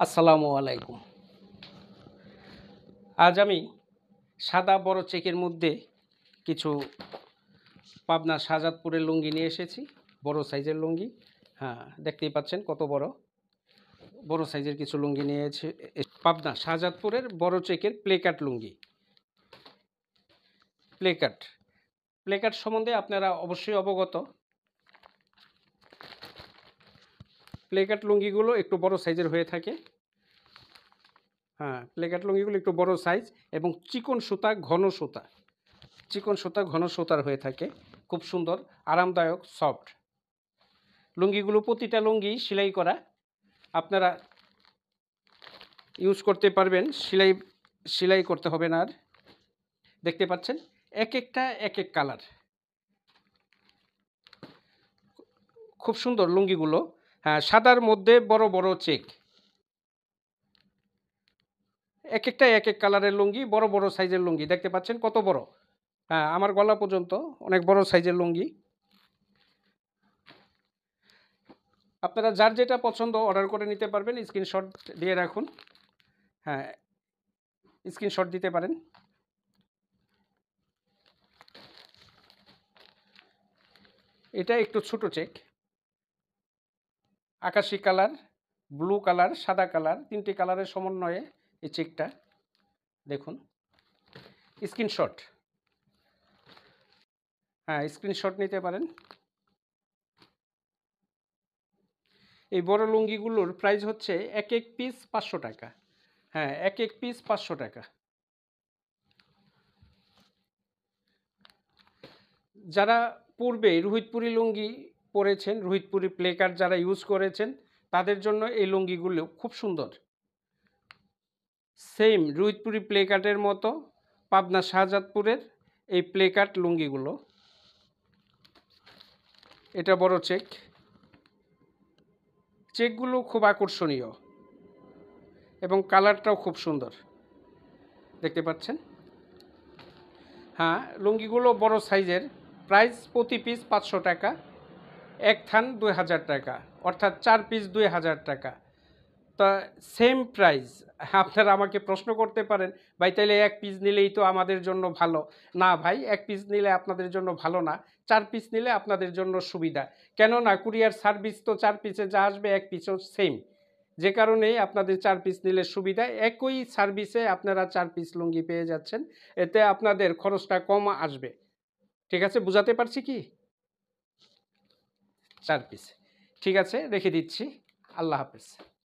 আসসালামু আলাইকুম। আজ আমি সাদা বড় চেকের মধ্যে কিছু পাবনা শাহজাদপুরের লুঙ্গি নিয়ে এসেছি। বড় সাইজের লুঙ্গি। হ্যাঁ, দেখতেই পাচ্ছেন কত বড়। বড় সাইজের কিছু লুঙ্গি নিয়েছে পাবনা শাহজাদপুরের বড় চেকের প্লেকাট লুঙ্গি। প্লেকাট প্লেকাট সম্বন্ধে আপনারা অবশ্যই অবগত। প্লেকাট লুঙ্গিগুলো একটু বড় সাইজের হয়ে থাকে। হ্যাঁ, প্লেকাট লুঙ্গিগুলো একটু বড় সাইজ এবং চিকন সুতা ঘন সুতার হয়ে থাকে। খুব সুন্দর, আরামদায়ক, সফট লুঙ্গিগুলো। প্রতিটা লুঙ্গি সেলাই করা, আপনারা ইউজ করতে পারবেন। সেলাই করতে হবে না। আর দেখতে পাচ্ছেন এক একটা এক এক কালার, খুব সুন্দর লুঙ্গিগুলো। হ্যাঁ, সাদার মধ্যে বড় বড় চেক, এক একটা এক এক কালারের লুঙ্গি, বড় বড় সাইজের লুঙ্গি। দেখতে পাচ্ছেন কত বড়। হ্যাঁ, আমার গলা পর্যন্ত অনেক বড় সাইজের লুঙ্গি। আপনারা যার যেটা পছন্দ অর্ডার করে নিতে পারবেন। স্ক্রিনশট দিয়ে রাখুন। হ্যাঁ, স্ক্রিনশট দিতে পারেন। এটা একটু ছোট চেক, আকাশি কালার, ব্লু কালার, সাদা কালার, তিনটি কালারের সমন্বয়ে এই চেকটা। দেখুন স্ক্রিনশট। হ্যাঁ, স্ক্রিনশট নিতে পারেন। এই বড় লুঙ্গিগুলোর প্রাইস হচ্ছে এক এক পিস 500 টাকা। হ্যাঁ, এক এক পিস 500 টাকা। যারা পূর্বে রোহিতপুরি লুঙ্গি পরেছেন, রোহিতপুরি প্লেকার্ড যারা ইউজ করেছেন, তাদের জন্য এই লুঙ্গিগুলো খুব সুন্দর। সেম রোহিতপুরি প্লেকার্ডের মতো পাবনা শাহজাদপুরের এই প্লেকার্ড লুঙ্গিগুলো। এটা বড় চেকগুলো খুব আকর্ষণীয় এবং কালারটাও খুব সুন্দর, দেখতে পাচ্ছেন। হ্যাঁ, লুঙ্গিগুলো বড় সাইজের। প্রাইস প্রতি পিস 500 টাকা, এক থান 2000 টাকা, অর্থাৎ 4 পিস 2000 টাকা। তা সেম প্রাইস। আপনারা আমাকে প্রশ্ন করতে পারেন, ভাই তাইলে এক পিস নিলেই তো আমাদের জন্য ভালো। না ভাই, এক পিস নিলে আপনাদের জন্য ভালো না, 4 পিস নিলে আপনাদের জন্য সুবিধা। কেননা কুরিয়ার সার্ভিস তো 4 পিসে যা আসবে এক পিসও সেম, যে কারণেই আপনাদের 4 পিস নিলে সুবিধা। একই সার্ভিসে আপনারা 4 পিস লুঙ্গি পেয়ে যাচ্ছেন। এতে আপনাদের খরচটা কম আসবে। ঠিক আছে, বুঝাতে পারছি কি? 4 পিস। ঠিক আছে, রেখে দিচ্ছি। আল্লাহ হাফেজ।